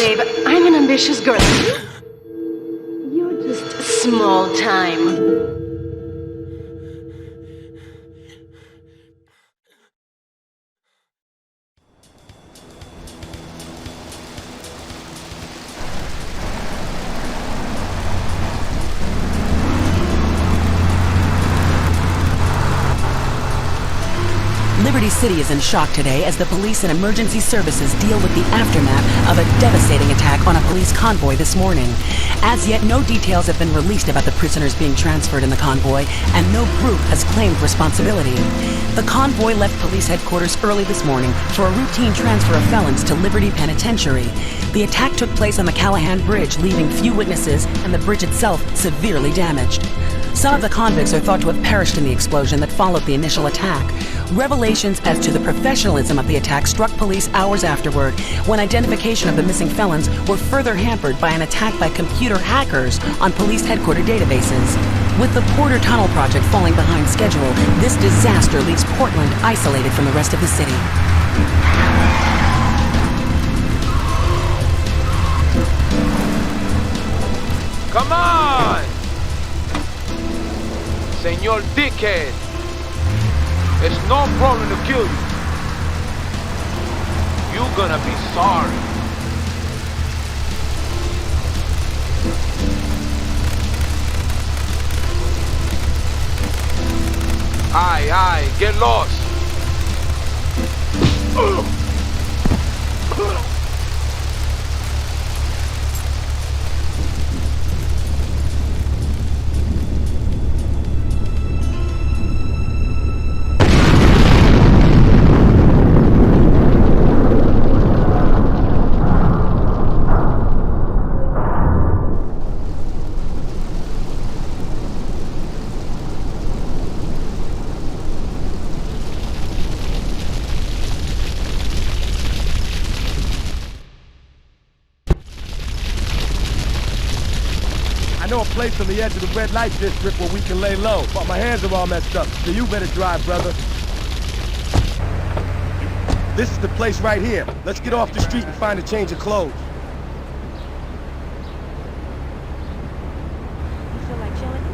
babe. I'm an ambitious girl. You're just small time. Liberty City is in shock today as the police and emergency services deal with the aftermath of a devastating attack on a police convoy this morning. As yet, no details have been released about the prisoners being transferred in the convoy, and no group has claimed responsibility. The convoy left police headquarters early this morning for a routine transfer of felons to Liberty Penitentiary. The attack took place on the Callahan Bridge, leaving few witnesses and the bridge itself severely damaged. Some of the convicts are thought to have perished in the explosion that followed the initial attack. Revelations as to the professionalism of the attack struck police hours afterward, when identification of the missing felons were further hampered by an attack by computer hackers on police headquarters databases. With the Porter Tunnel project falling behind schedule, this disaster leaves Portland isolated from the rest of the city. Come on! Señor Dickhead! It's no problem to kill you. You're gonna be sorry. Aye, get lost. I know a place on the edge of the red light district where we can lay low, but my hands are all messed up, so you better drive, brother. This is the place right here. Let's get off the street and find a change of clothes. You feel like chilling?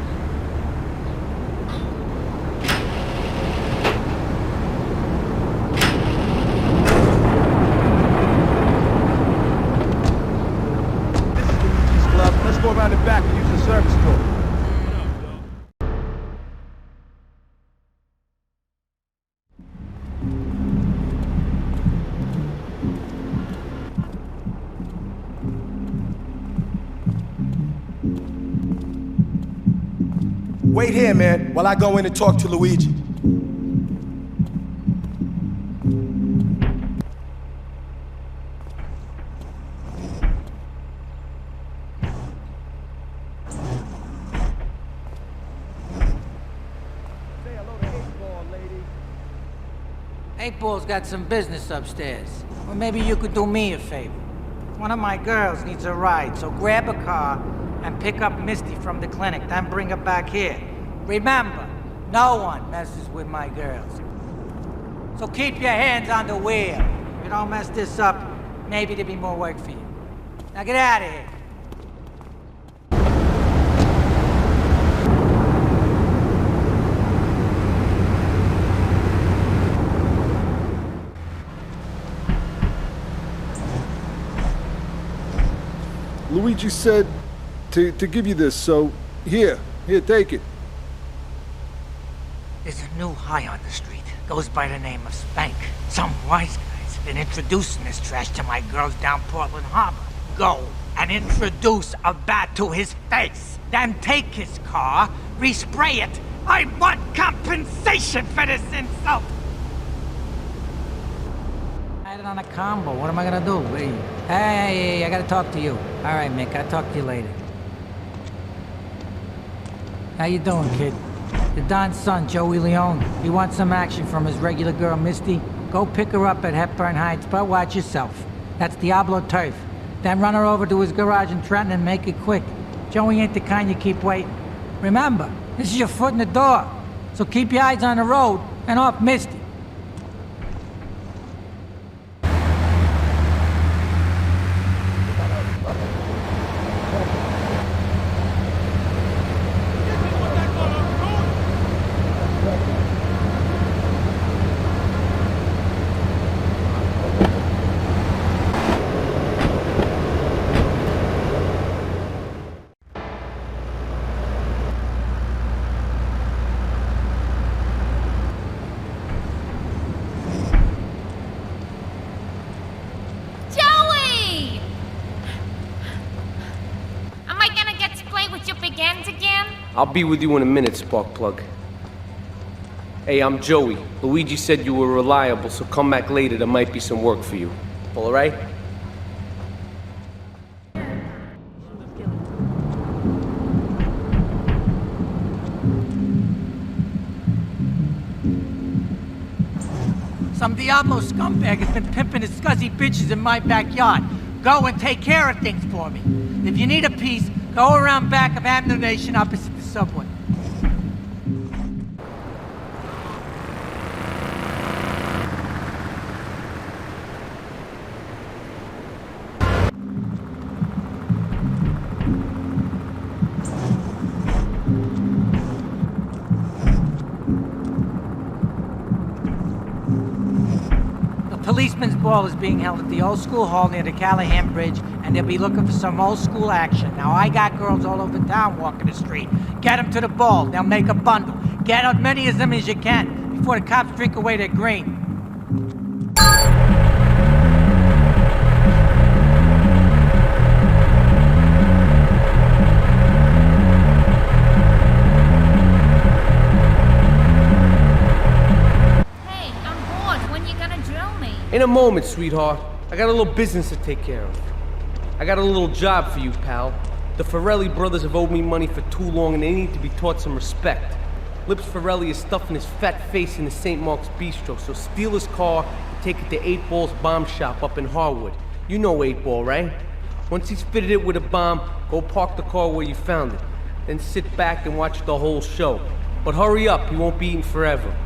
This is Luigi's Club. Let's go around the back and use the service door. Wait here, man, while I go in and talk to Luigi. Say hello to 8-Ball, lady. 8-Ball's got some business upstairs. Or maybe you could do me a favor. One of my girls needs a ride, so grab a car and pick up Misty from the clinic, then bring her back here. Remember, no one messes with my girls. So keep your hands on the wheel. If you don't mess this up, maybe there'll be more work for you. Now get out of here. Luigi said to give you this, so here, take it. There's a new high on the street. Goes by the name of Spank. Some wise guy's been introducing this trash to my girls down Portland Harbor. Go and introduce a bat to his face. Then take his car, respray it. I want compensation for this insult. I had it on a combo. What am I gonna do? Hey, I gotta talk to you. All right, Mick, I'll talk to you later. How you doing, kid? The Don's son, Joey Leone. He wants some action from his regular girl, Misty. Go pick her up at Hepburn Heights, but watch yourself. That's Diablo turf. Then run her over to his garage in Trenton and make it quick. Joey ain't the kind you keep waiting. Remember, this is your foot in the door. So keep your eyes on the road and off Misty. I'll be with you in a minute, Sparkplug. Hey, I'm Joey. Luigi said you were reliable, so come back later. There might be some work for you. All right? Some Diablo scumbag has been pimping his scuzzy bitches in my backyard. Go and take care of things for me. If you need a piece, go around back of Ammunition opposite the subway. Policeman's ball is being held at the old school hall near the Callahan Bridge, and they'll be looking for some old school action. Now, I got girls all over town walking the street. Get them to the ball. They'll make a bundle. Get as many of them as you can before the cops drink away their green. In a moment, sweetheart. I got a little business to take care of. I got a little job for you, pal. The Ferrelli brothers have owed me money for too long and they need to be taught some respect. Lips Ferrelli is stuffing his fat face in the St. Mark's Bistro, so steal his car and take it to 8 Ball's bomb shop up in Harwood. You know 8 Ball, right? Once he's fitted it with a bomb, go park the car where you found it. Then sit back and watch the whole show. But hurry up, he won't be eating forever.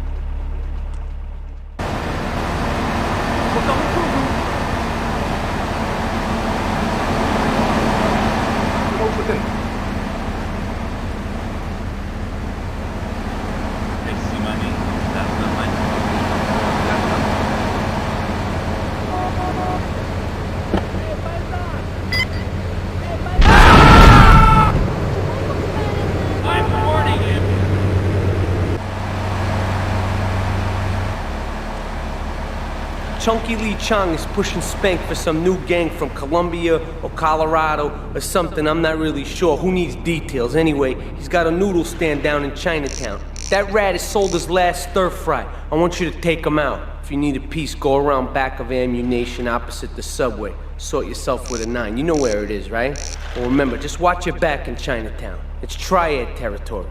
Chunky Lee Chong is pushing Spank for some new gang from Colombia or Colorado or something, I'm not really sure. Who needs details? Anyway, he's got a noodle stand down in Chinatown. That rat has sold his last stir-fry. I want you to take him out. If you need a piece, go around back of Ammunition opposite the subway. Sort yourself with a 9. You know where it is, right? Well, remember, just watch your back in Chinatown. It's triad territory.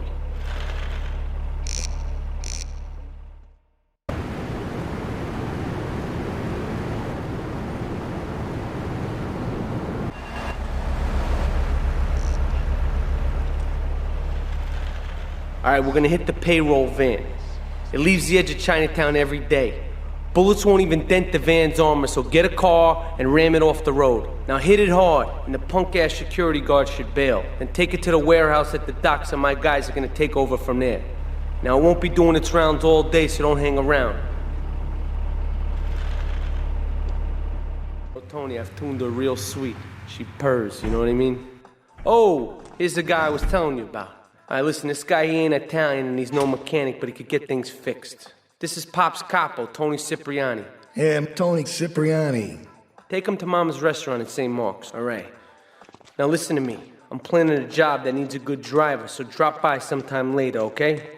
All right, we're gonna hit the payroll van. It leaves the edge of Chinatown every day. Bullets won't even dent the van's armor, so get a car and ram it off the road. Now hit it hard, and the punk-ass security guard should bail. Then take it to the warehouse at the docks, and my guys are gonna take over from there. Now it won't be doing its rounds all day, so don't hang around. Oh, Tony, I've tuned her real sweet. She purrs, you know what I mean? Oh, here's the guy I was telling you about. All right, listen, this guy, he ain't Italian and he's no mechanic, but he could get things fixed. This is Pop's capo, Tony Cipriani. Yeah, I'm Tony Cipriani. Take him to Mama's restaurant in St. Mark's, all right? Now listen to me. I'm planning a job that needs a good driver, so drop by sometime later, okay?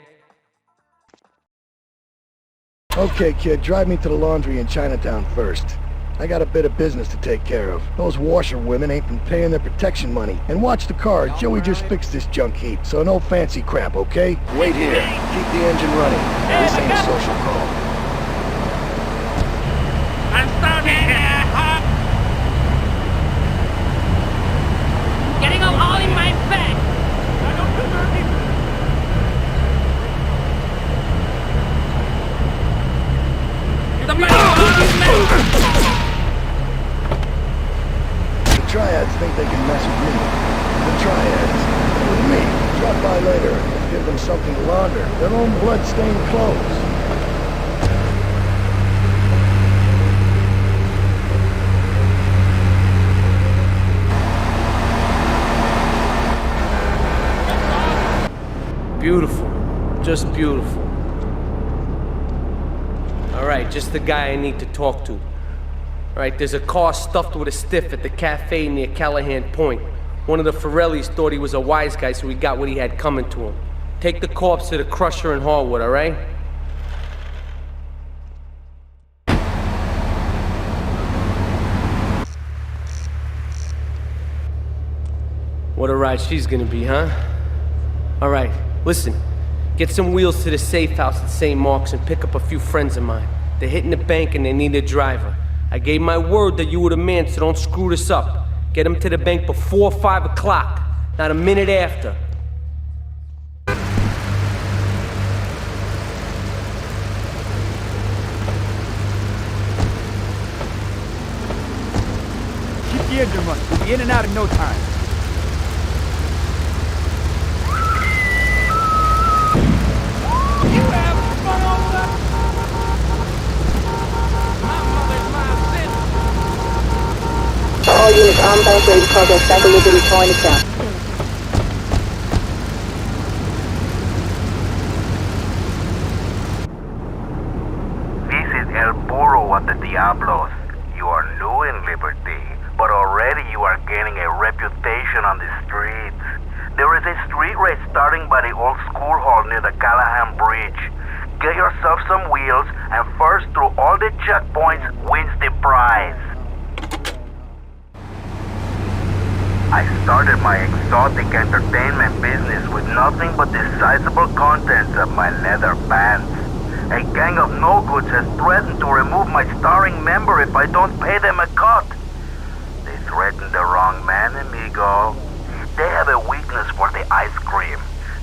Okay, kid, drive me to the laundry in Chinatown first. I got a bit of business to take care of. Those washerwomen ain't been paying their protection money. And watch the car, Joey just fixed this junk heap, so no fancy crap, okay? Wait here. Keep the engine running. This ain't a social call. I'm starting. Getting them all in my bag. The Triads think they can mess with me. The Triads. With me. Drop by later and give them something to launder. Their own blood-stained clothes. Beautiful. Just beautiful. All right, just the guy I need to talk to. All right, there's a car stuffed with a stiff at the cafe near Callahan Point. One of the Forellis thought he was a wise guy, so he got what he had coming to him. Take the corpse to the crusher in Harwood, all right? What a ride she's gonna be, huh? All right, listen. Get some wheels to the safe house at St. Mark's and pick up a few friends of mine. They're hitting the bank and they need a driver. I gave my word that you were the man, so don't screw this up. Get them to the bank before 5 o'clock, not a minute after. Keep the engine running. We'll be in and out in no time. All units on bank ready progress back to Liberty Chinatown. This is El Burro at the Diablos. You are new in Liberty, but already you are gaining a reputation on the streets. There is a street race starting by the old school hall near the Callahan Bridge. Get yourself some wheels, and first through all the checkpoints wins the prize. I started my exotic entertainment business with nothing but the sizable contents of my leather pants. A gang of no-goods has threatened to remove my starring member if I don't pay them a cut. They threatened the wrong man, amigo. They have a weakness for the ice cream.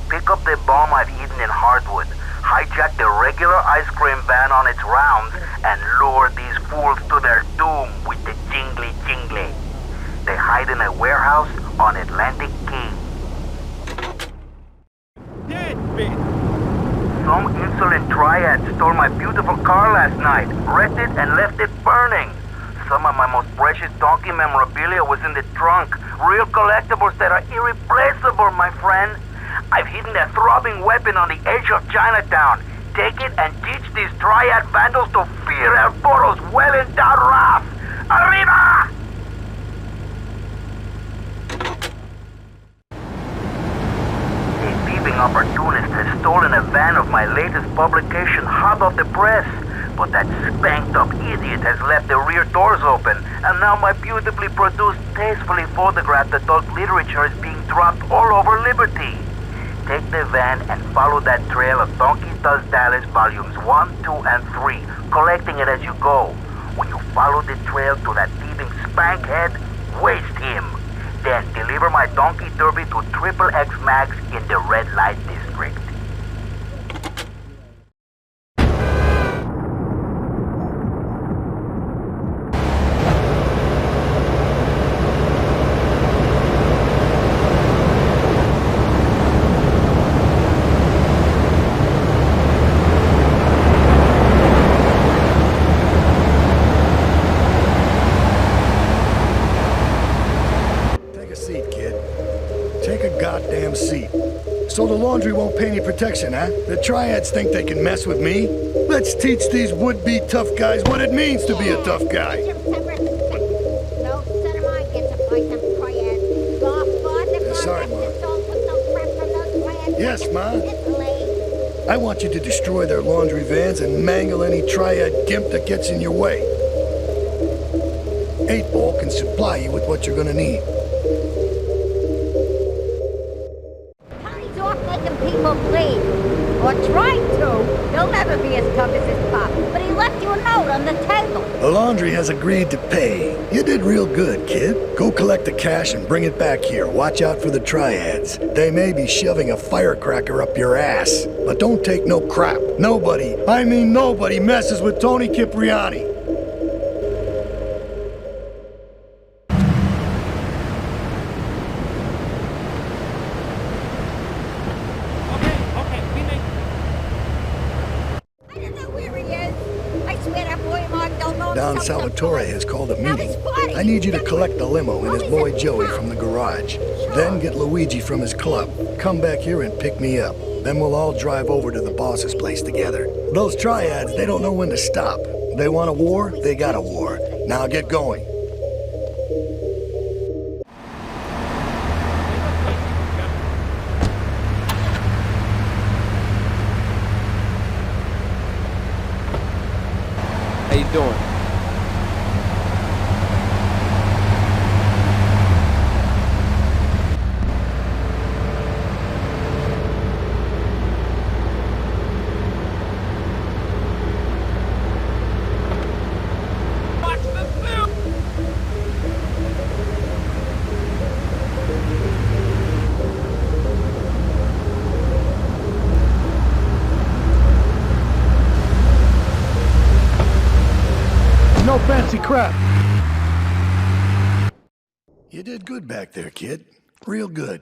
Pick up the bomb I've eaten in Hardwood, hijack the regular ice cream van on its rounds, and lure these fools to their doom with the jingly-jingly. They hide in a warehouse on Atlantic Key. Some insolent triad stole my beautiful car last night, wrecked it and left it burning. Some of my most precious donkey memorabilia was in the trunk. Real collectibles that are irreplaceable, my friend. I've hidden a throbbing weapon on the edge of Chinatown. Take it and teach these triad vandals to fear El Burro's well-endowed wrath. Arriba! Opportunist has stolen a van of my latest publication hot off the press. But that spanked-up idiot has left the rear doors open, and now my beautifully produced, tastefully photographed adult literature is being dropped all over Liberty. Take the van and follow that trail of Donkey Does Dallas volumes 1, 2, and 3, collecting it as you go. When you follow the trail to that thieving spankhead, waste him. Then deliver my Donkey Derby to XXX Max in the Red Light District. So the laundry won't pay any protection, huh? The triads think they can mess with me? Let's teach these would-be tough guys what it means to be a tough guy. Sorry, Ma. Yes, Ma. I want you to destroy their laundry vans and mangle any triad gimp that gets in your way. 8-Ball can supply you with what you're gonna need. People bleed. Or tried to. He'll never be as tough as his pop. But he left you a note on the table. The laundry has agreed to pay. You did real good, kid. Go collect the cash and bring it back here. Watch out for the triads. They may be shoving a firecracker up your ass. But don't take no crap. Nobody, I mean nobody, messes with Tony Cipriani. Don Salvatore has called a meeting. I need you to collect the limo and his boy Joey from the garage. Then get Luigi from his club. Come back here and pick me up. Then we'll all drive over to the boss's place together. Those triads, they don't know when to stop. They want a war, they got a war. Now get going. you doing? No fancy crap. You did good back there, kid. Real good.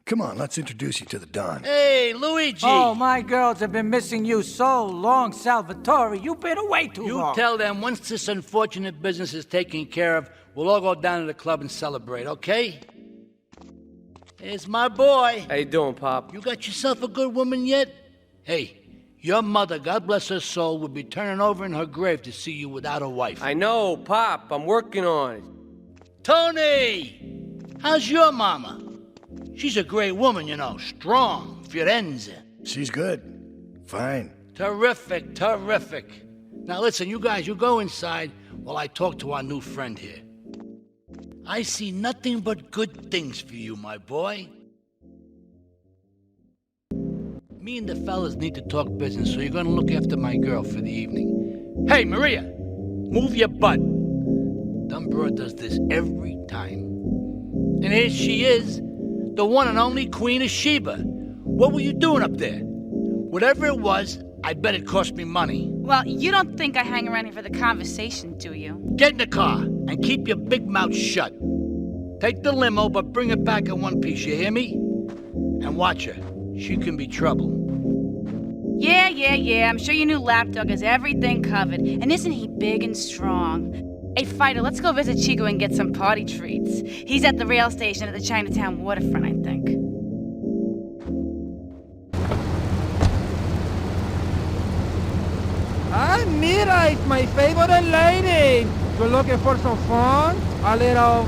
Come on, let's introduce you to the Don. Hey, Luigi! Oh, my girls have been missing you so long, Salvatore. You've been away too long. You tell them once this unfortunate business is taken care of, we'll all go down to the club and celebrate, okay? Here's my boy. How you doing, Pop? You got yourself a good woman yet? Hey, your mother, God bless her soul, would be turning over in her grave to see you without a wife. I know, Pop. I'm working on it. Tony! How's your mama? She's a great woman, you know. Strong. Firenze. She's good. Fine. Terrific, terrific. Now listen, you guys, you go inside while I talk to our new friend here. I see nothing but good things for you, my boy. Me and the fellas need to talk business, so you're gonna look after my girl for the evening. Hey, Maria, move your butt. Dumb broad does this every time. And here she is, the one and only Queen of Sheba. What were you doing up there? Whatever it was, I bet it cost me money. Well, you don't think I hang around here for the conversation, do you? Get in the car and keep your big mouth shut. Take the limo, but bring it back in one piece, you hear me? And watch her. She can be trouble. Yeah. I'm sure your new lapdog has everything covered. And isn't he big and strong? Hey, Fido, let's go visit Chico and get some party treats. He's at the rail station at the Chinatown waterfront, I think. Ah, mira, it's my favorite lady. You're looking for some fun? A little,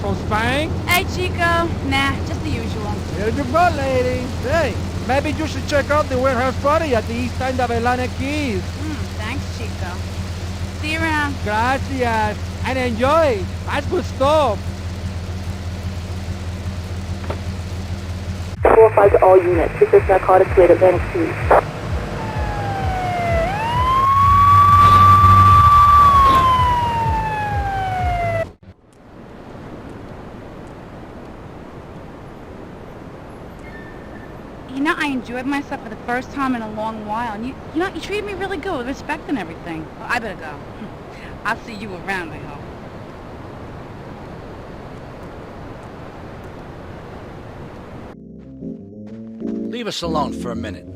some spank? Hey, Chico. Nah, just the usual. Here you go, lady. Hey, maybe you should check out the warehouse party at the east end of Atlantic Keys. Thanks, Chico. See you around. Gracias. And enjoy. That's good stuff. 4-5 to all units. Resist narcotics rate Atlantic Keys. You know, I enjoyed myself for the first time in a long while. And you treated me really good with respect and everything. Well, I better go. I'll see you around, I hope. Leave us alone for a minute.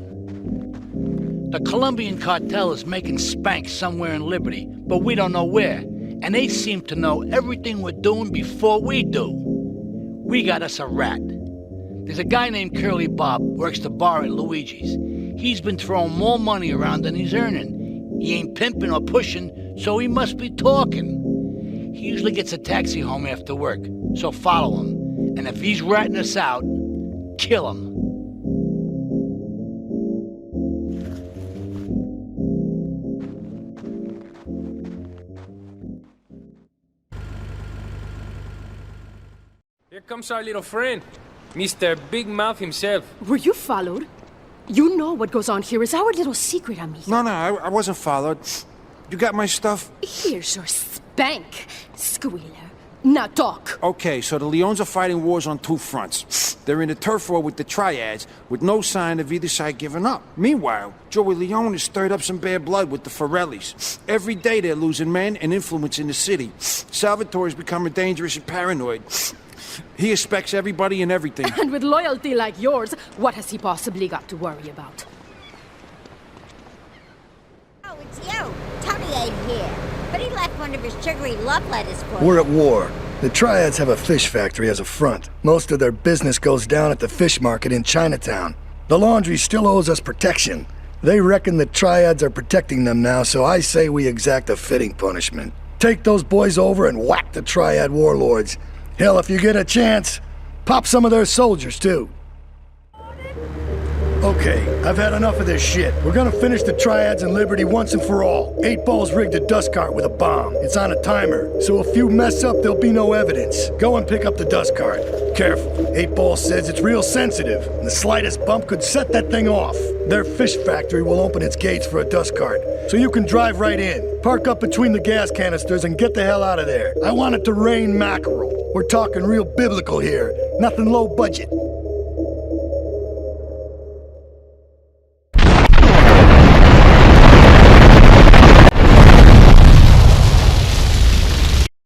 The Colombian cartel is making spank somewhere in Liberty, but we don't know where. And they seem to know everything we're doing before we do. We got us a rat. There's a guy named Curly Bob, works the bar at Luigi's. He's been throwing more money around than he's earning. He ain't pimping or pushing, so he must be talking. He usually gets a taxi home after work, so follow him. And if he's ratting us out, kill him. Here comes our little friend, Mr. Big Mouth himself. Were you followed? You know what goes on here is our little secret, amigo. No, I wasn't followed. You got my stuff? Here's your spank, squealer. Now talk. Okay, so the Leons are fighting wars on two fronts. They're in a turf war with the Triads, with no sign of either side giving up. Meanwhile, Joey Leone has stirred up some bad blood with the Forellis. Every day they're losing men and influence in the city. Salvatore's becoming dangerous and paranoid. He expects everybody and everything. And with loyalty like yours, what has he possibly got to worry about? Oh, it's you. Tony ain't here. But he left one of his sugary love letters for We're you. at war. The Triads have a fish factory as a front. Most of their business goes down at the fish market in Chinatown. The laundry still owes us protection. They reckon the Triads are protecting them now, so I say we exact a fitting punishment. Take those boys over and whack the Triad warlords. Hell, if you get a chance, pop some of their soldiers, too. Okay, I've had enough of this shit. We're gonna finish the triads in Liberty once and for all. 8 Ball's rigged a dust cart with a bomb. It's on a timer, so if you mess up, there'll be no evidence. Go and pick up the dust cart. Careful. 8 Ball says it's real sensitive, and the slightest bump could set that thing off. Their fish factory will open its gates for a dust cart, so you can drive right in. Park up between the gas canisters and get the hell out of there. I want it to rain mackerel. We're talking real biblical here, nothing low budget.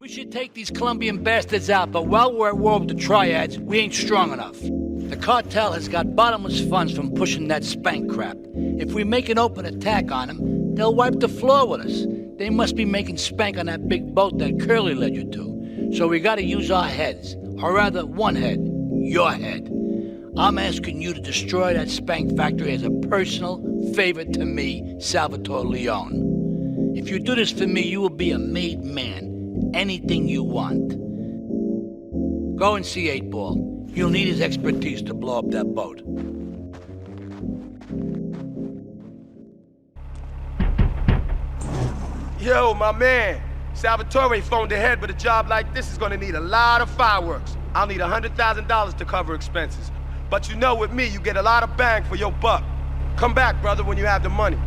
We should take these Colombian bastards out, but while we're at war with the triads, we ain't strong enough. The cartel has got bottomless funds from pushing that spank crap. If we make an open attack on them, they'll wipe the floor with us. They must be making spank on that big boat that Curly led you to. So we gotta use our heads, or rather one head, your head. I'm asking you to destroy that spank factory as a personal favor to me, Salvatore Leone. If you do this for me, you will be a made man. Anything you want. Go and see 8 Ball. You'll need his expertise to blow up that boat. Yo, my man. Salvatore phoned ahead, but a job like this is gonna need a lot of fireworks. I'll need $100,000 to cover expenses. But you know, with me, you get a lot of bang for your buck. Come back, brother, when you have the money.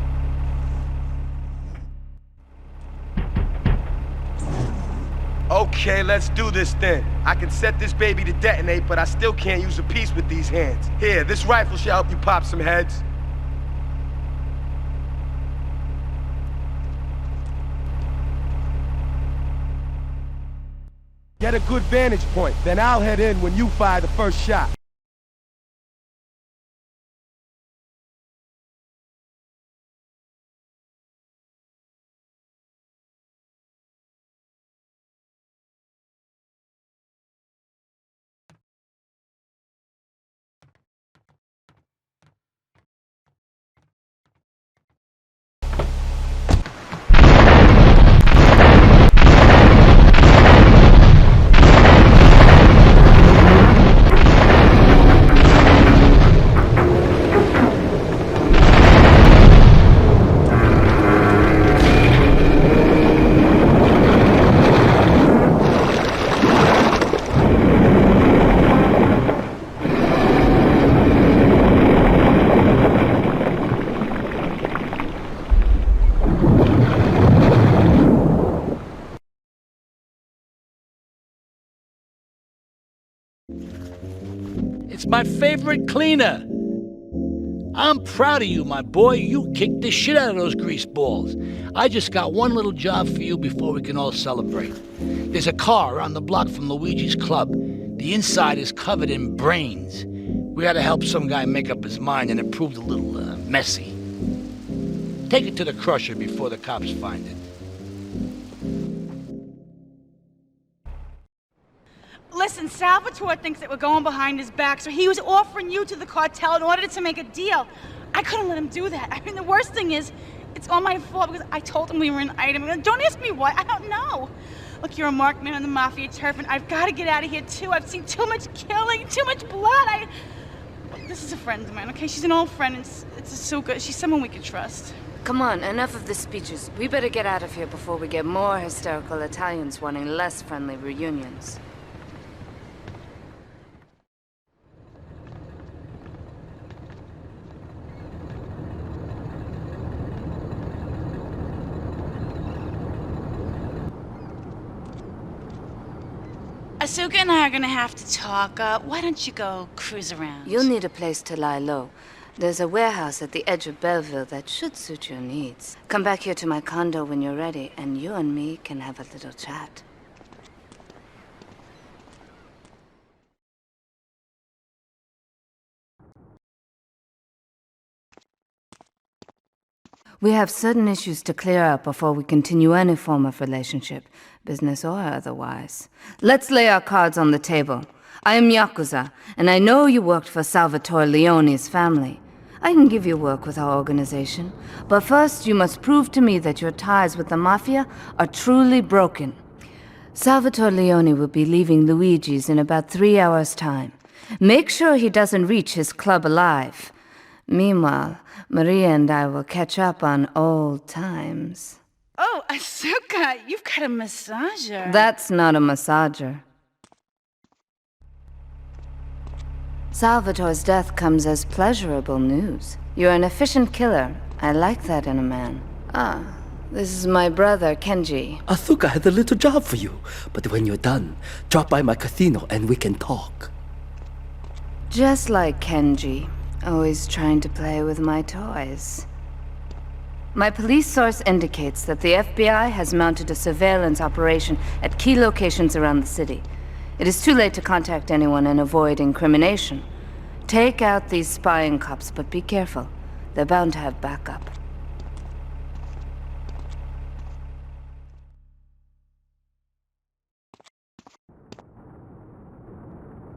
Okay, let's do this then. I can set this baby to detonate, but I still can't use a piece with these hands. Here, this rifle should help you pop some heads. Get a good vantage point, then I'll head in when you fire the first shot. It's my favorite cleaner. I'm proud of you, my boy. You kicked the shit out of those grease balls. I just got one little job for you before we can all celebrate. There's a car around the block from Luigi's club. The inside is covered in brains. We had to help some guy make up his mind, and it proved a little messy. Take it to the crusher before the cops find it. Listen, Salvatore thinks that we're going behind his back, so he was offering you to the cartel in order to make a deal. I couldn't let him do that. I mean, the worst thing is, it's all my fault because I told him we were an item. Don't ask me why, I don't know. Look, you're a marked man on the Mafia turf, and I've got to get out of here, too. I've seen too much killing, too much blood. This is a friend of mine, okay? She's an old friend, and it's so good. She's someone we can trust. Come on, enough of the speeches. We better get out of here before we get more hysterical Italians wanting less friendly reunions. Asuka and I are gonna have to talk. Why don't you go cruise around? You'll need a place to lie low. There's a warehouse at the edge of Belleville that should suit your needs. Come back here to my condo when you're ready, and you and me can have a little chat. We have certain issues to clear up before we continue any form of relationship, business or otherwise. Let's lay our cards on the table. I am Yakuza, and I know you worked for Salvatore Leone's family. I can give you work with our organization, but first you must prove to me that your ties with the Mafia are truly broken. Salvatore Leone will be leaving Luigi's in about 3 hours' time. Make sure he doesn't reach his club alive. Meanwhile, Maria and I will catch up on old times. Oh, Asuka, you've got a massager. That's not a massager. Salvatore's death comes as pleasurable news. You're an efficient killer. I like that in a man. Ah, this is my brother, Kenji. Asuka has a little job for you, but when you're done, drop by my casino and we can talk. Just like Kenji, always trying to play with my toys. My police source indicates that the FBI has mounted a surveillance operation at key locations around the city. It is too late to contact anyone and avoid incrimination. Take out these spying cops, but be careful. They're bound to have backup.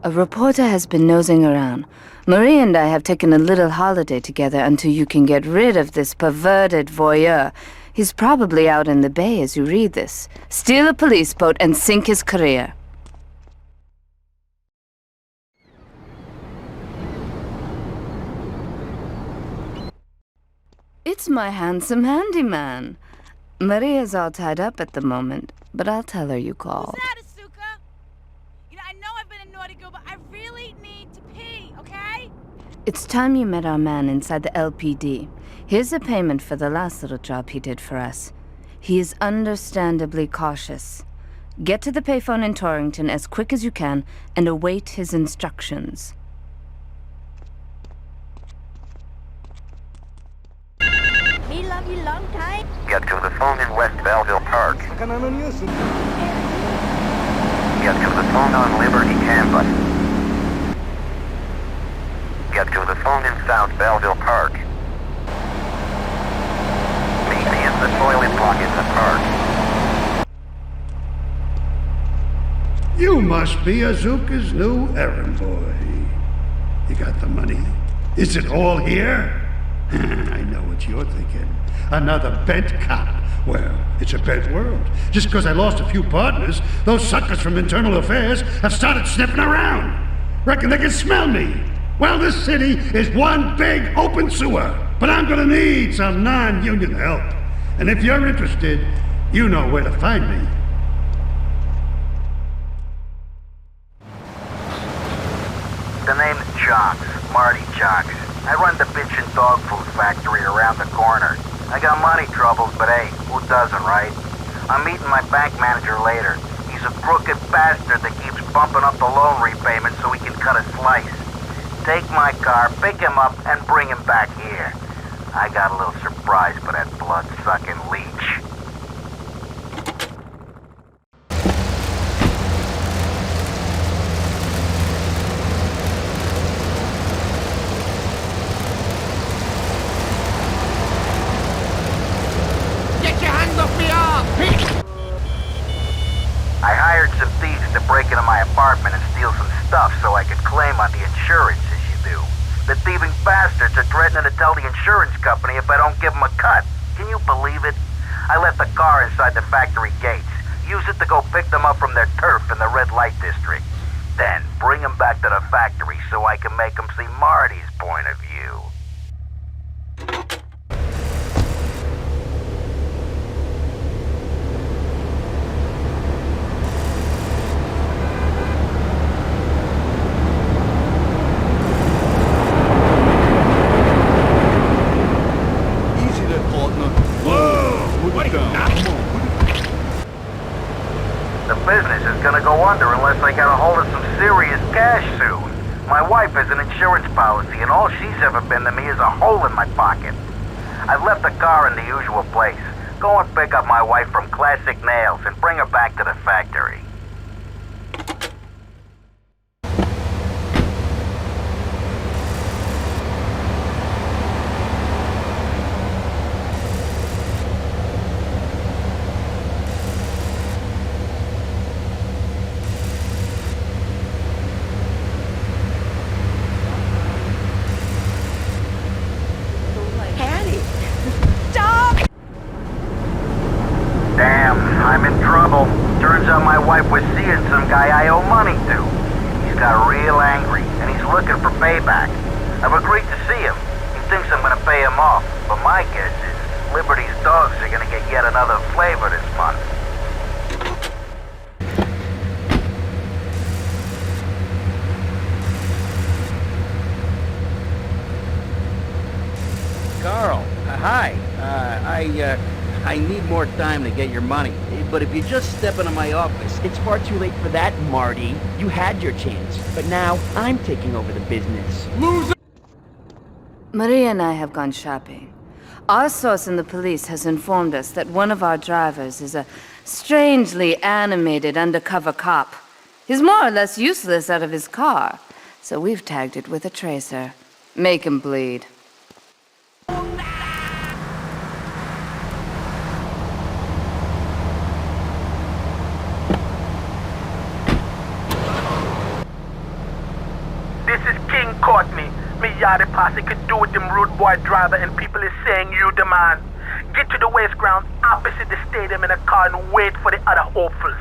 A reporter has been nosing around. Marie and I have taken a little holiday together until you can get rid of this perverted voyeur. He's probably out in the bay as you read this. Steal a police boat and sink his career. It's my handsome handyman. Maria's all tied up at the moment, but I'll tell her you called. Who's that, Asuka? You know, I know I've been a naughty girl, but I really need to pee, okay? It's time you met our man inside the LPD. Here's a payment for the last little job he did for us. He is understandably cautious. Get to the payphone in Torrington as quick as you can and await his instructions. Me love you long time. Get to the phone in West Belleville Park. Get to the phone on Liberty Campus. Get to the phone in South Belleville Park. Meet me in the toilet block in the park. You must be Azuka's new errand boy. You got the money? Is it all here? I know what you're thinking. Another bent cop. Well, it's a bent world. Just because I lost a few partners, those suckers from Internal Affairs have started sniffing around. Reckon they can smell me. Well, this city is one big open sewer. But I'm gonna need some non-union help. And if you're interested, you know where to find me. The name's Jocks, Marty Jocks. I run the bitchin' dog food factory around the corner. I got money troubles, but hey, who doesn't, right? I'm meeting my bank manager later. He's a crooked bastard that keeps bumping up the loan repayment so he can cut a slice. Take my car, pick him up, and bring him back here. I got a little surprise for that blood-sucking leech. I hired some thieves to break into my apartment and steal some stuff so I could claim on the insurance, as you do. The thieving bastards are threatening to tell the insurance company if I don't give them a cut. Can you believe it? I left the car inside the factory gates. Use it to go pick them up from their turf in the red light district. Then bring them back to the factory so I can make them see Marty's point of view. Unless I get a hold of some serious cash soon. My wife has an insurance policy, and all she's ever been to me is a hole in my pocket. I've left the car in the usual place. Go and pick up my wife from Classic Nails and bring her back to the factory. I'm in trouble. Turns out my wife was seeing some guy I owe money to. He's got real angry, and he's looking for payback. I've agreed to see him. In thinks I'm gonna pay him off, but my guess is Liberty's dogs are gonna get yet another flavor this month. Carl, hi. I need more time to get your money. But if you just step into my office... It's far too late for that, Marty. You had your chance. But now, I'm taking over the business. Loser! Maria and I have gone shopping. Our source in the police has informed us that one of our drivers is a strangely animated undercover cop. He's more or less useless out of his car, so we've tagged it with a tracer. Make him bleed. This is King Courtney. Me yardie posse could do with them rude boy driver and people is saying you the man. Get to the waste ground opposite the stadium in a car and wait for the other hopefuls.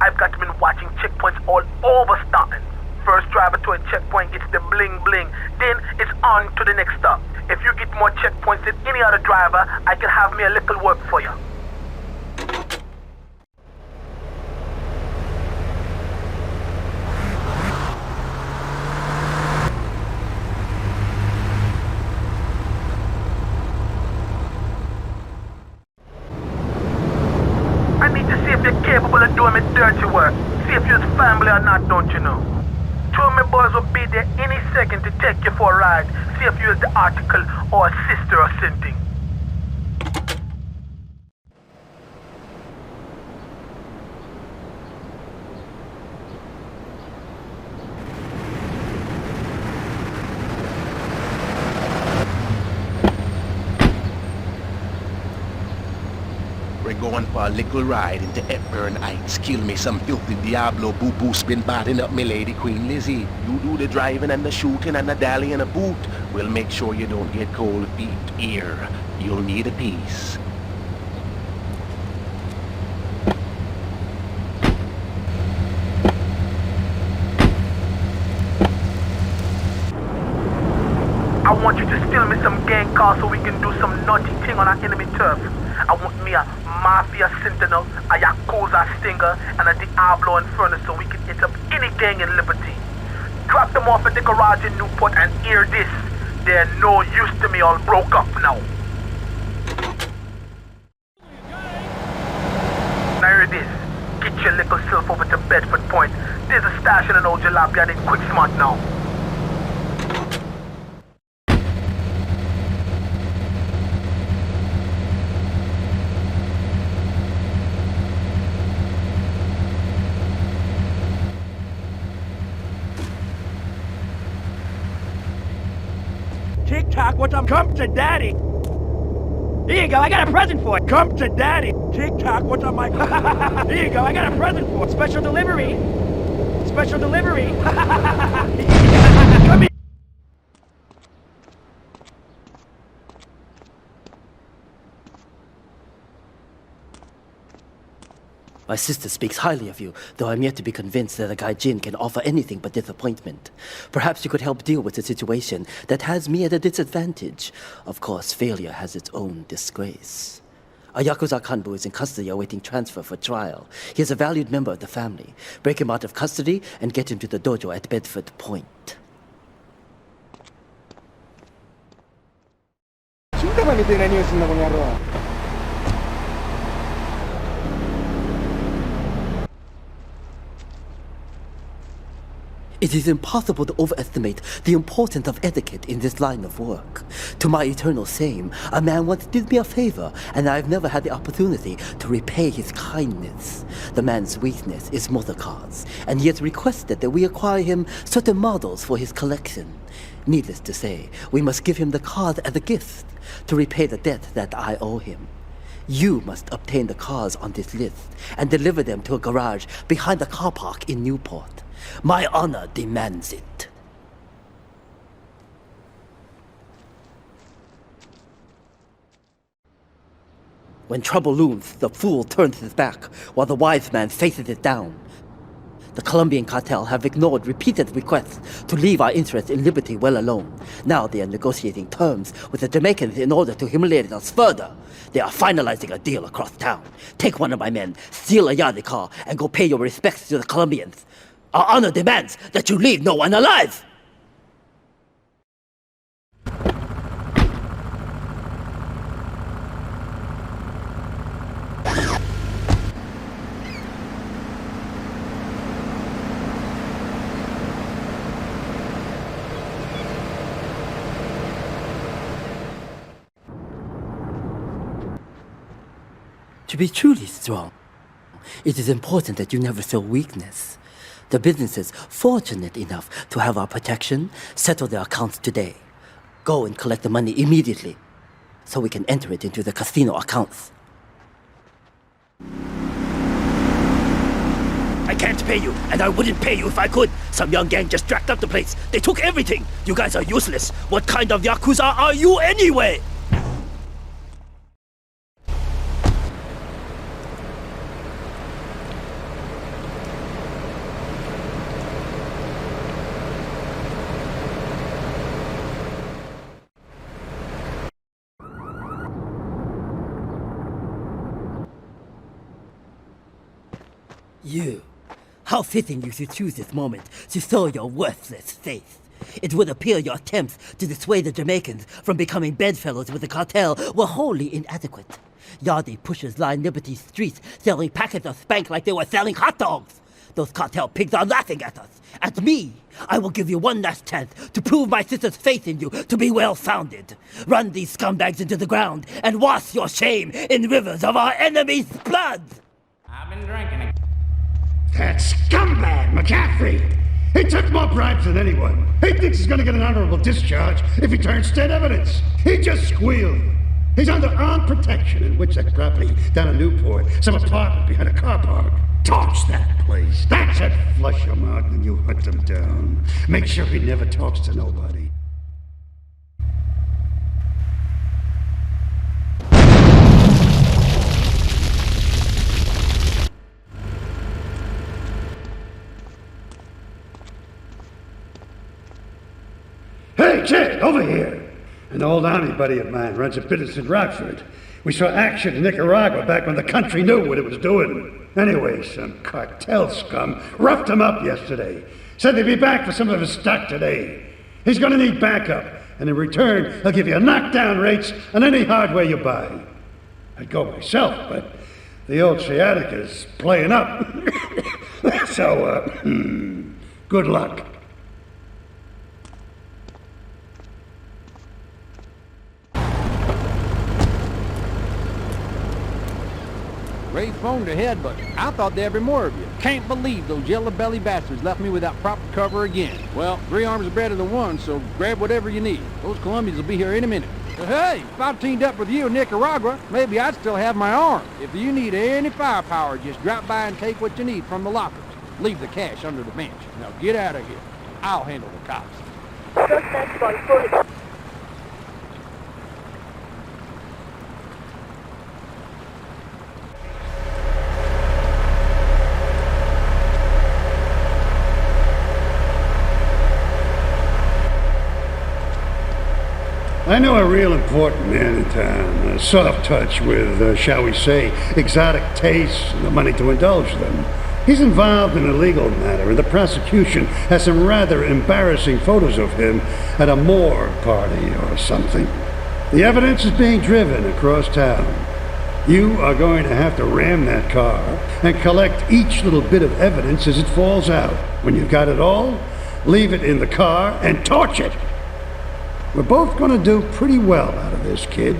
I've got been watching checkpoints all over Staunton. First driver to a checkpoint gets the bling bling, then it's on to the next stop. If you get more checkpoints than any other driver, I can have me a little work for you. I need to see if you're capable of doing me dirty work. See if you're family or not, don't you know? Two of my boys will be there any second to take you for a ride. See if you're the article or a sister or something. We're going for a little ride into Hepburn Heights. Kill me some filthy Diablo boo-boo spin batting up me lady Queen Lizzie. You do the driving and the shooting and the dally in a boot. We'll make sure you don't get cold feet here. You'll need a piece. I want you to steal me some gang cars so we can do some naughty thing on our enemy turf. I want me a Mafia Sentinel, a Yakuza Stinger, and a Diablo Inferno so we can hit up any gang in Liberty. Drop them off at the garage in Newport and hear this. They're no use to me, all broke up now. Now hear this. Get your little self over to Bedford Point. There's a stash in an old jalopy and it's quick smart now. TikTok, what's up? Come to daddy. Here you go, I got a present for you. Come to daddy. TikTok, what's up, Mike? Here you go, I got a present for you. Special delivery. Special delivery. Come here. My sister speaks highly of you, though I'm yet to be convinced that a guy Jin can offer anything but disappointment. Perhaps you could help deal with a situation that has me at a disadvantage. Of course, failure has its own disgrace. A Yakuza Kanbu is in custody awaiting transfer for trial. He is a valued member of the family. Break him out of custody and get him to the dojo at Bedford Point. It is impossible to overestimate the importance of etiquette in this line of work. To my eternal shame, a man once did me a favor, and I have never had the opportunity to repay his kindness. The man's weakness is motor cars, and he has requested that we acquire him certain models for his collection. Needless to say, we must give him the cars as a gift to repay the debt that I owe him. You must obtain the cars on this list and deliver them to a garage behind the car park in Newport. My honor demands it. When trouble looms, the fool turns his back, while the wise man faces it down. The Colombian cartel have ignored repeated requests to leave our interest in liberty well alone. Now they are negotiating terms with the Jamaicans in order to humiliate us further. They are finalizing a deal across town. Take one of my men, steal a Yardie car, and go pay your respects to the Colombians. Our honor demands that you leave no one alive! To be truly strong, it is important that you never show weakness. The businesses fortunate enough to have our protection settle their accounts today. Go and collect the money immediately, so we can enter it into the casino accounts. I can't pay you, and I wouldn't pay you if I could. Some young gang just jacked up the place. They took everything. You guys are useless. What kind of Yakuza are you anyway? You. How fitting you should choose this moment to show your worthless face. It would appear your attempts to dissuade the Jamaicans from becoming bedfellows with the cartel were wholly inadequate. Yardie pushers line Liberty streets selling packets of spank like they were selling hot dogs. Those cartel pigs are laughing at us. At me. I will give you one last chance to prove my sister's faith in you to be well-founded. Run these scumbags into the ground and wash your shame in rivers of our enemies' blood! I've been drinking. That scumbag, McCaffrey! He took more bribes than anyone. He thinks he's gonna get an honorable discharge if he turns state evidence. He just squealed. He's under armed protection in Witchett property down in Newport, some apartment behind a car park. Torch that place. That's it. Flush him out and you hunt him down. Make sure he never talks to nobody. Hey, kid, over here! An old army buddy of mine runs a business in Rockford. We saw action in Nicaragua back when the country knew what it was doing. Anyway, some cartel scum roughed him up yesterday. Said they'd be back for some of his stock today. He's gonna need backup, and in return, he'll give you knockdown rates on any hardware you buy. I'd go myself, but the old Cinemáticas playing up. So, good luck. Great phone ahead, but I thought there'd be more of you. Can't believe those yellow-belly bastards left me without proper cover again. Well, 3 arms are better than 1, so grab whatever you need. Those Colombians will be here any minute. But hey, if I teamed up with you in Nicaragua, maybe I'd still have my arm. If you need any firepower, just drop by and take what you need from the lockers. Leave the cash under the bench. Now get out of here. I'll handle the cops. Suspect on foot. I know a real important man in town, a soft touch with, shall we say, exotic tastes and the money to indulge them. He's involved in a legal matter, and the prosecution has some rather embarrassing photos of him at a morgue party or something. The evidence is being driven across town. You are going to have to ram that car and collect each little bit of evidence as it falls out. When you've got it all, leave it in the car and torch it. We're both going to do pretty well out of this, kid.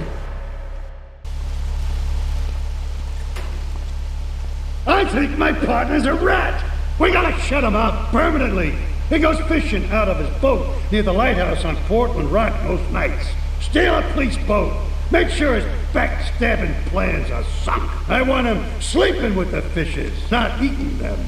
I think my partner's a rat. We gotta shut him up permanently. He goes fishing out of his boat near the lighthouse on Portland Rock most nights. Steal a police boat. Make sure his backstabbing plans are sunk. I want him sleeping with the fishes, not eating them.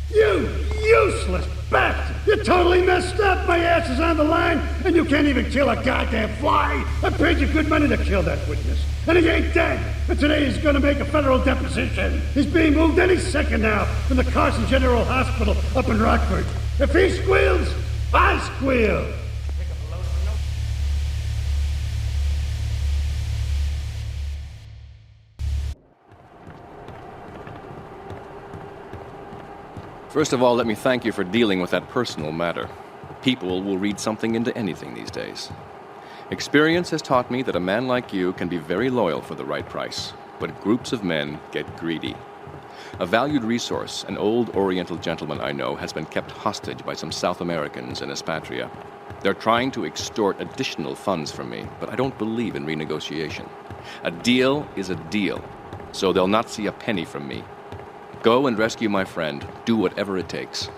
You useless bastard! You You're totally messed up. My ass is on the line, and you can't even kill a goddamn fly. I paid you good money to kill that witness, and he ain't dead. And today he's gonna make a federal deposition. He's being moved any second now from the Carson General Hospital up in Rockford. If he squeals, I squeal. First of all, let me thank you for dealing with that personal matter. People will read something into anything these days. Experience has taught me that a man like you can be very loyal for the right price, but groups of men get greedy. A valued resource, an old Oriental gentleman I know, has been kept hostage by some South Americans in Espatria. They're trying to extort additional funds from me, but I don't believe in renegotiation. A deal is a deal, so they'll not see a penny from me. Go and rescue my friend. Do whatever it takes.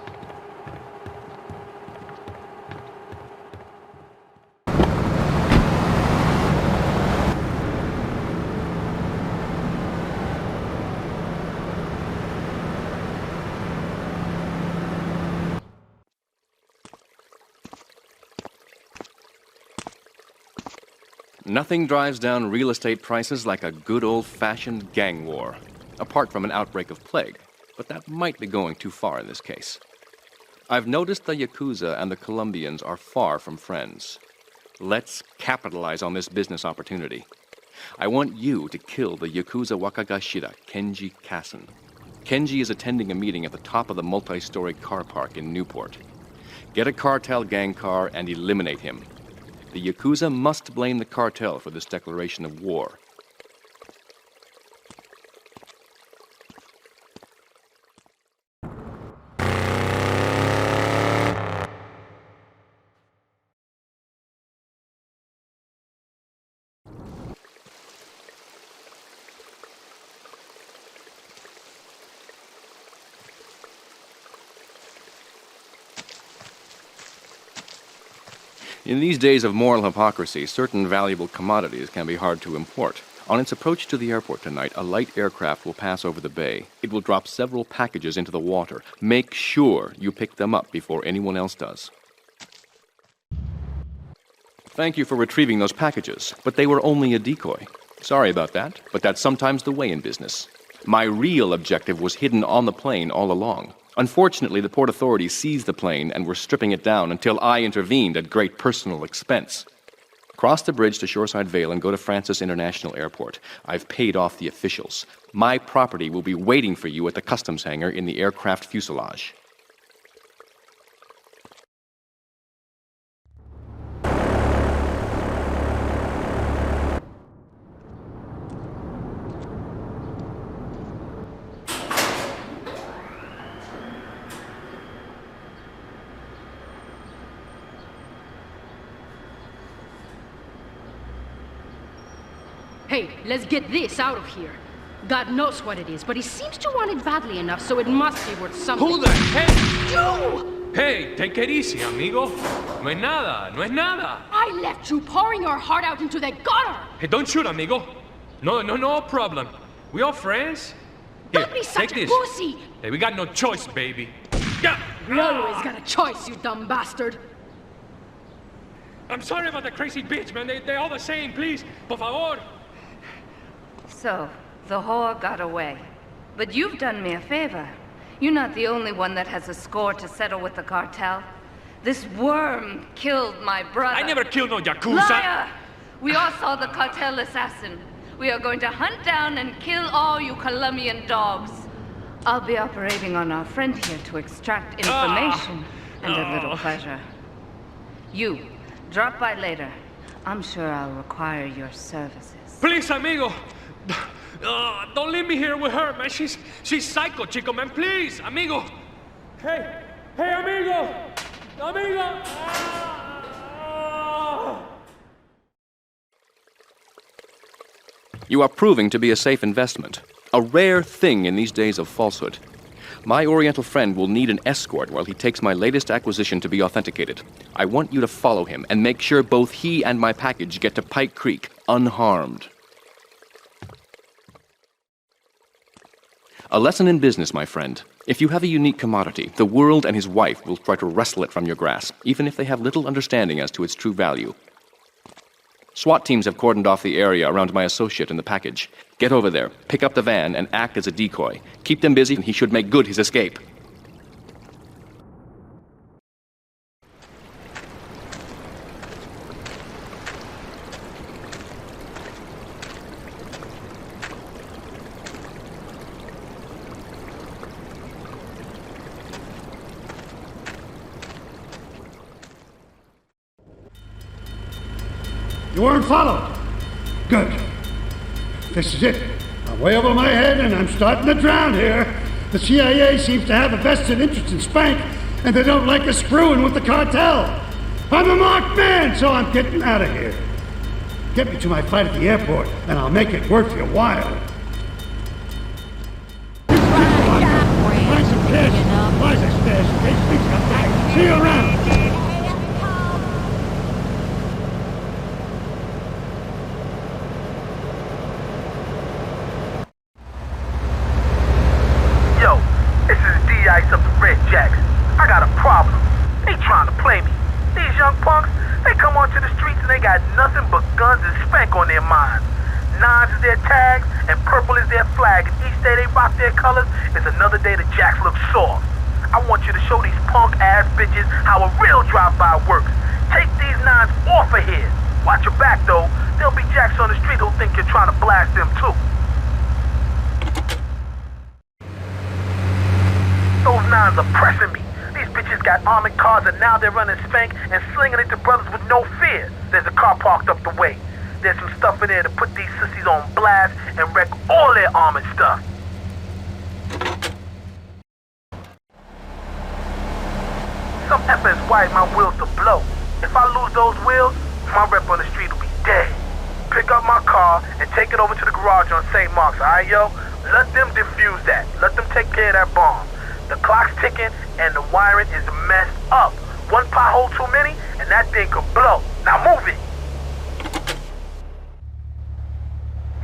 Nothing drives down real estate prices like a good old-fashioned gang war. Apart from an outbreak of plague, but that might be going too far in this case. I've noticed the Yakuza and the Colombians are far from friends. Let's capitalize on this business opportunity. I want you to kill the Yakuza Wakagashira, Kenji Kassen. Kenji is attending a meeting at the top of the multi-story car park in Newport. Get a cartel gang car and eliminate him. The Yakuza must blame the cartel for this declaration of war. In these days of moral hypocrisy, certain valuable commodities can be hard to import. On its approach to the airport tonight, a light aircraft will pass over the bay. It will drop several packages into the water. Make sure you pick them up before anyone else does. Thank you for retrieving those packages, but they were only a decoy. Sorry about that, but that's sometimes the way in business. My real objective was hidden on the plane all along. Unfortunately, the port authorities seized the plane and were stripping it down until I intervened at great personal expense. Cross the bridge to Shoreside Vale and go to Francis International Airport. I've paid off the officials. My property will be waiting for you at the customs hangar in the aircraft fuselage. Hey, let's get this out of here. God knows what it is, but he seems to want it badly enough, so it must be worth something. Who the heck? You! Hey, take it easy, amigo. No es nada, no es nada. I left you pouring your heart out into the gutter! Hey, don't shoot, amigo. No problem. We all friends? Here, Don't be such take a this. pussy! Hey, we got no choice, baby. Yeah. We always got a choice, you dumb bastard. I'm sorry about the crazy bitch, man. They're all the same, please. Por favor. So, the whore got away. But you've done me a favor. You're not the only one that has a score to settle with the cartel. This worm killed my brother. I never killed no Yakuza. Liar! We all saw the cartel assassin. We are going to hunt down and kill all you Colombian dogs. I'll be operating on our friend here to extract information and a little pleasure. You, drop by later. I'm sure I'll require your services. Please, amigo. Don't leave me here with her, man. She's psycho, chico, man. Please, amigo. Hey, amigo. Amigo. You are proving to be a safe investment. A rare thing in these days of falsehood. My Oriental friend will need an escort while he takes my latest acquisition to be authenticated. I want you to follow him and make sure both he and my package get to Pike Creek unharmed. A lesson in business, my friend. If you have a unique commodity, the world and his wife will try to wrestle it from your grasp, even if they have little understanding as to its true value. SWAT teams have cordoned off the area around my associate in the package. Get over there, pick up the van, and act as a decoy. Keep them busy, and he should make good his escape. You weren't followed. Good. This is it. I'm way over my head and I'm starting to drown here. The CIA seems to have a vested interest in Spank, and they don't like us screwing with the cartel. I'm a marked man, so I'm getting out of here. Get me to my flight at the airport, and I'll make it worth your while. Buy some cash. Buy some stash in case things come back. See you around. Up the Red Jacks. I got a problem. They trying to play me. These young punks, they come onto the streets and they got nothing but guns and Spank on their minds. Nines is their tags and purple is their flag. And each day they rock their colors is another day the Jacks look soft. I want you to show these punk ass bitches how a real drive-by works. Take these nines off of here. Watch your back though. There'll be Jacks on the street who think you're trying to blast them too. Those nines are pressing me. These bitches got armored cars and now they're running Spank and slinging it to brothers with no fear. There's a car parked up the way. There's some stuff in there to put these sissies on blast and wreck all their armored stuff. Some effers wired my wheels to blow. If I lose those wheels, my rep on the street will be dead. Pick up my car and take it over to the garage on St. Mark's, alright, yo? Let them defuse that. Let them take care of that bomb. The clock's ticking and the wiring is messed up. One pothole too many and that thing could blow. Now move it.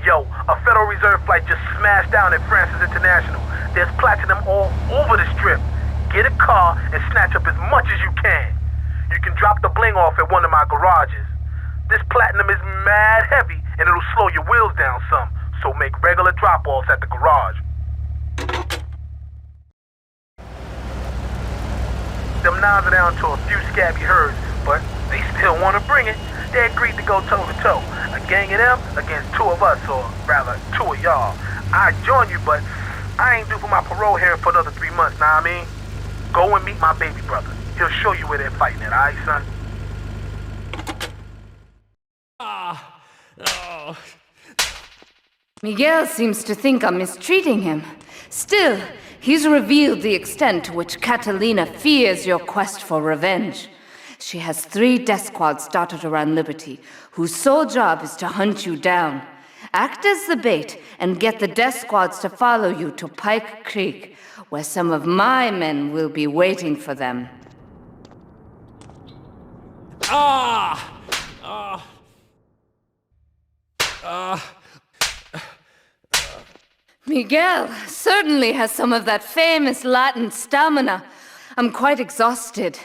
Yo, a Federal Reserve flight just smashed down at Francis International. There's platinum all over the strip. Get a car and snatch up as much as you can. You can drop the bling off at one of my garages. This platinum is mad heavy and it'll slow your wheels down some, so make regular drop-offs at the garage. Them nines are down to a few scabby herds, but they still want to bring it. They agreed to go toe-to-toe. A gang of them against two of us, or rather, two of y'all. I'd join you, but I ain't due for my parole here for another 3 months, know what I mean? Go and meet my baby brother. He'll show you where they're fighting at, alright, son? Miguel seems to think I'm mistreating him. Still, he's revealed the extent to which Catalina fears your quest for revenge. She has 3 death squads dotted around Liberty, whose sole job is to hunt you down. Act as the bait and get the death squads to follow you to Pike Creek, where some of my men will be waiting for them. Miguel certainly has some of that famous Latin stamina. I'm quite exhausted.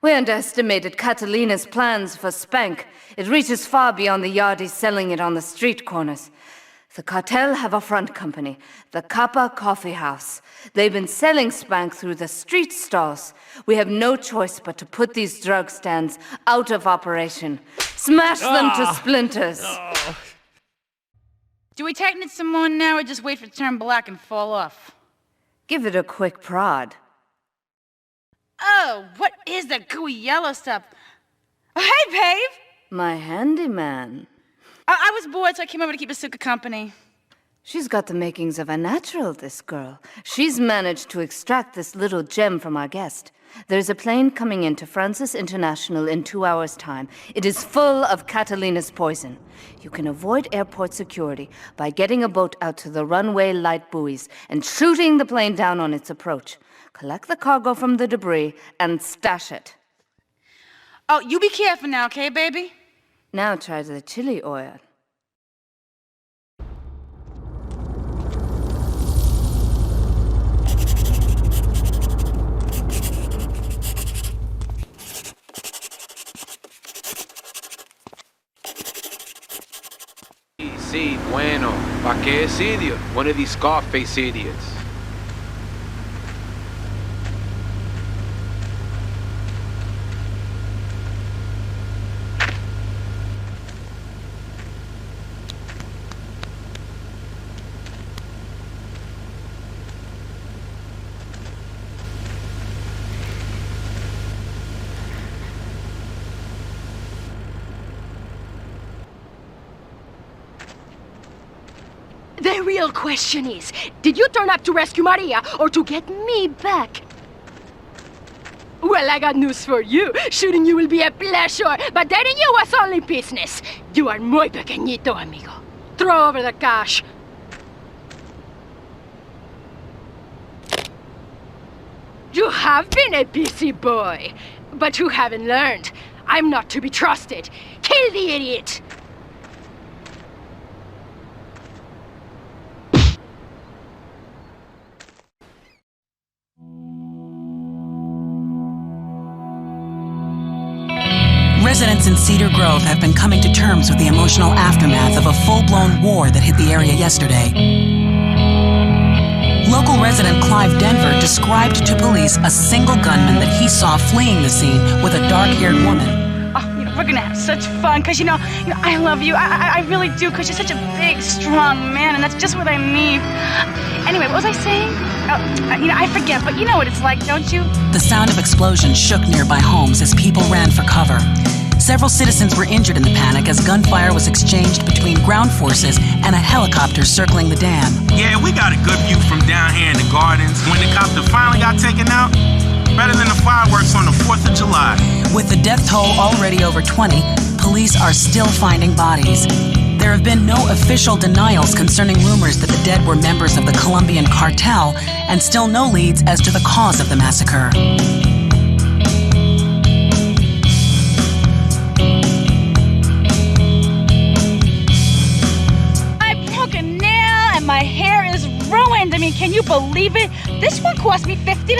We underestimated Catalina's plans for Spank. It reaches far beyond the yardies selling it on the street corners. The cartel have a front company, the Kappa Coffee House. They've been selling Spank through the street stalls. We have no choice but to put these drug stands out of operation. Smash them to splinters. Do we tighten it some more now or just wait for it to turn black and fall off? Give it a quick prod. Oh, what is that gooey yellow stuff? Oh, hey, babe! My handyman. I was bored, so I came over to keep Asuka company. She's got the makings of a natural, this girl. She's managed to extract this little gem from our guest. There's a plane coming into Francis International in 2 hours' time. It is full of Catalina's poison. You can avoid airport security by getting a boat out to the runway light buoys and shooting the plane down on its approach. Collect the cargo from the debris and stash it. Oh, you be careful now, okay, baby? Now try the chili oil. Sí, bueno. ¿Pa qué es idiot? One of these Scarface idiots. The real question is, did you turn up to rescue Maria or to get me back? Well, I got news for you. Shooting you will be a pleasure, but dating you was only business. You are muy pequeñito, amigo. Throw over the cash. You have been a busy boy, but you haven't learned. I'm not to be trusted. Kill the idiot! Residents in Cedar Grove have been coming to terms with the emotional aftermath of a full-blown war that hit the area yesterday. Local resident Clive Denver described to police a single gunman that he saw fleeing the scene with a dark-haired woman. Oh, we're gonna have such fun, because, I love you. I really do, because you're such a big, strong man, and that's just what I need. Anyway, what was I saying? I forget, but you know what it's like, don't you? The sound of explosions shook nearby homes as people ran for cover. Several citizens were injured in the panic as gunfire was exchanged between ground forces and a helicopter circling the dam. Yeah, we got a good view from down here in the gardens. When the copter finally got taken out, better than the fireworks on the 4th of July. With the death toll already over 20, police are still finding bodies. There have been no official denials concerning rumors that the dead were members of the Colombian cartel, and still no leads as to the cause of the massacre. My hair is ruined. I mean, can you believe it? This one cost me $50.